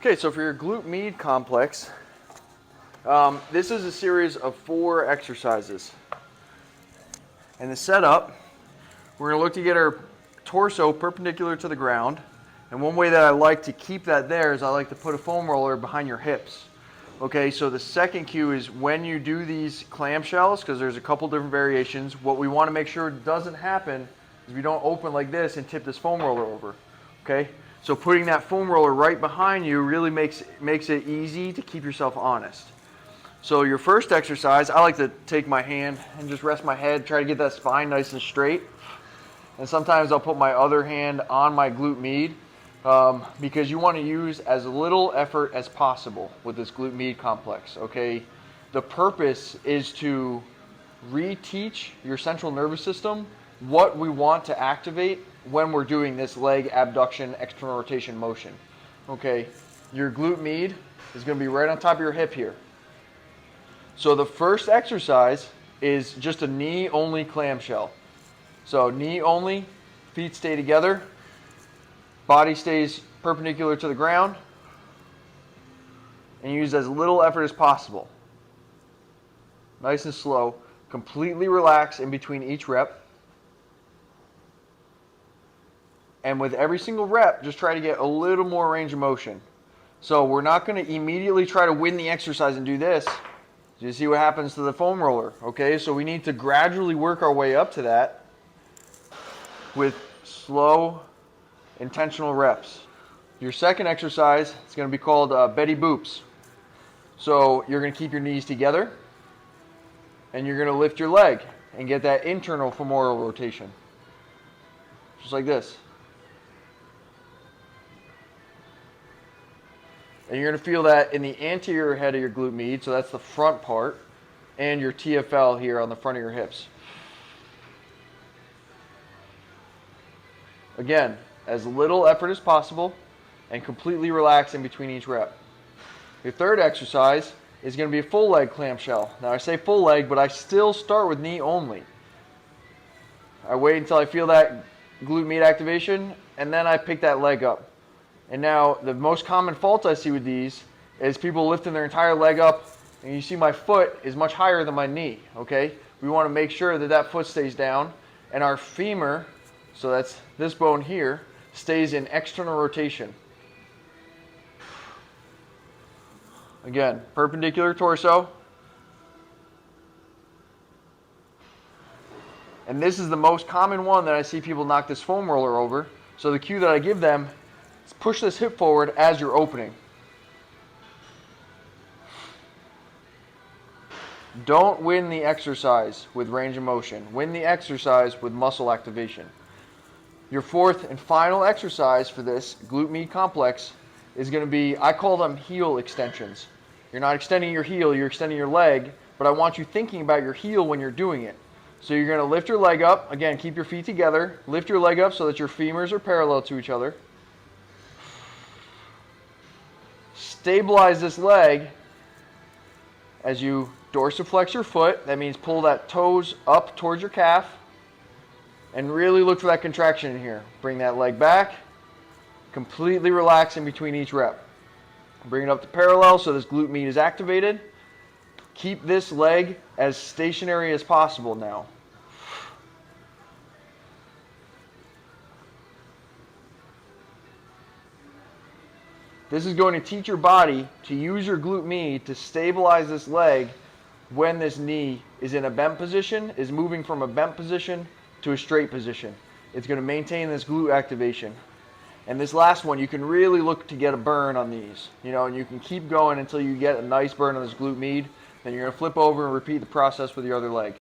Okay, so for your glute med complex, this is a series of 4 exercises. And the setup, we're going to look to get our torso perpendicular to the ground. And one way that I like to keep that there is I like to put a foam roller behind your hips. Okay, so the second cue is when you do these clamshells, because there's a couple different variations, what we want to make sure doesn't happen is we don't open like this and tip this foam roller over. Okay, so putting that foam roller right behind you really makes it easy to keep yourself honest. So your first exercise, I like to take my hand and just rest my head, try to get that spine nice and straight. And sometimes I'll put my other hand on my glute med because you want to use as little effort as possible with this glute med complex. Okay, the purpose is to reteach your central nervous system what we want to activate when we're doing this leg abduction external rotation motion. Okay, your glute med is going to be right on top of your hip here. So the first exercise is just a knee only clamshell. So knee only, feet stay together, body stays perpendicular to the ground, and use as little effort as possible. Nice and slow. Completely relax in between each rep. And with every single rep, just try to get a little more range of motion. So we're not going to immediately try to win the exercise and do this. You see what happens to the foam roller. Okay, so we need to gradually work our way up to that with slow, intentional reps. Your second exercise is going to be called Betty Boops. So you're going to keep your knees together and you're going to lift your leg and get that internal femoral rotation. Just like this. And you're going to feel that in the anterior head of your glute med, so that's the front part, and your TFL here on the front of your hips. Again, as little effort as possible and completely relax in between each rep. Your third exercise is going to be a full leg clamshell. Now I say full leg, but I still start with knee only. I wait until I feel that glute med activation, and then I pick that leg up. And now the most common fault I see with these is people lifting their entire leg up, and you see my foot is much higher than my knee. Okay, we want to make sure that that foot stays down, and our femur, so that's this bone here, stays in external rotation. Again, perpendicular torso. And this is the most common one that I see people knock this foam roller over. So the cue that I give them is push this hip forward as you're opening. Don't win the exercise with range of motion. Win the exercise with muscle activation. Your fourth and final exercise for this glute med complex is going to be, I call them heel extensions. You're not extending your heel, you're extending your leg, but I want you thinking about your heel when you're doing it. So you're going to lift your leg up. Again, keep your feet together. Lift your leg up so that your femurs are parallel to each other. Stabilize this leg as you dorsiflex your foot. That means pull that toes up towards your calf. And really look for that contraction in here. Bring that leg back. Completely relax in between each rep. Bring it up to parallel so this glute med is activated. Keep this leg as stationary as possible now. This is going to teach your body to use your glute med to stabilize this leg when this knee is in a bent position, is moving from a bent position to a straight position. It's going to maintain this glute activation. And this last one, you can really look to get a burn on these. And you can keep going until you get a nice burn on this glute med. Then you're going to flip over and repeat the process with your other leg.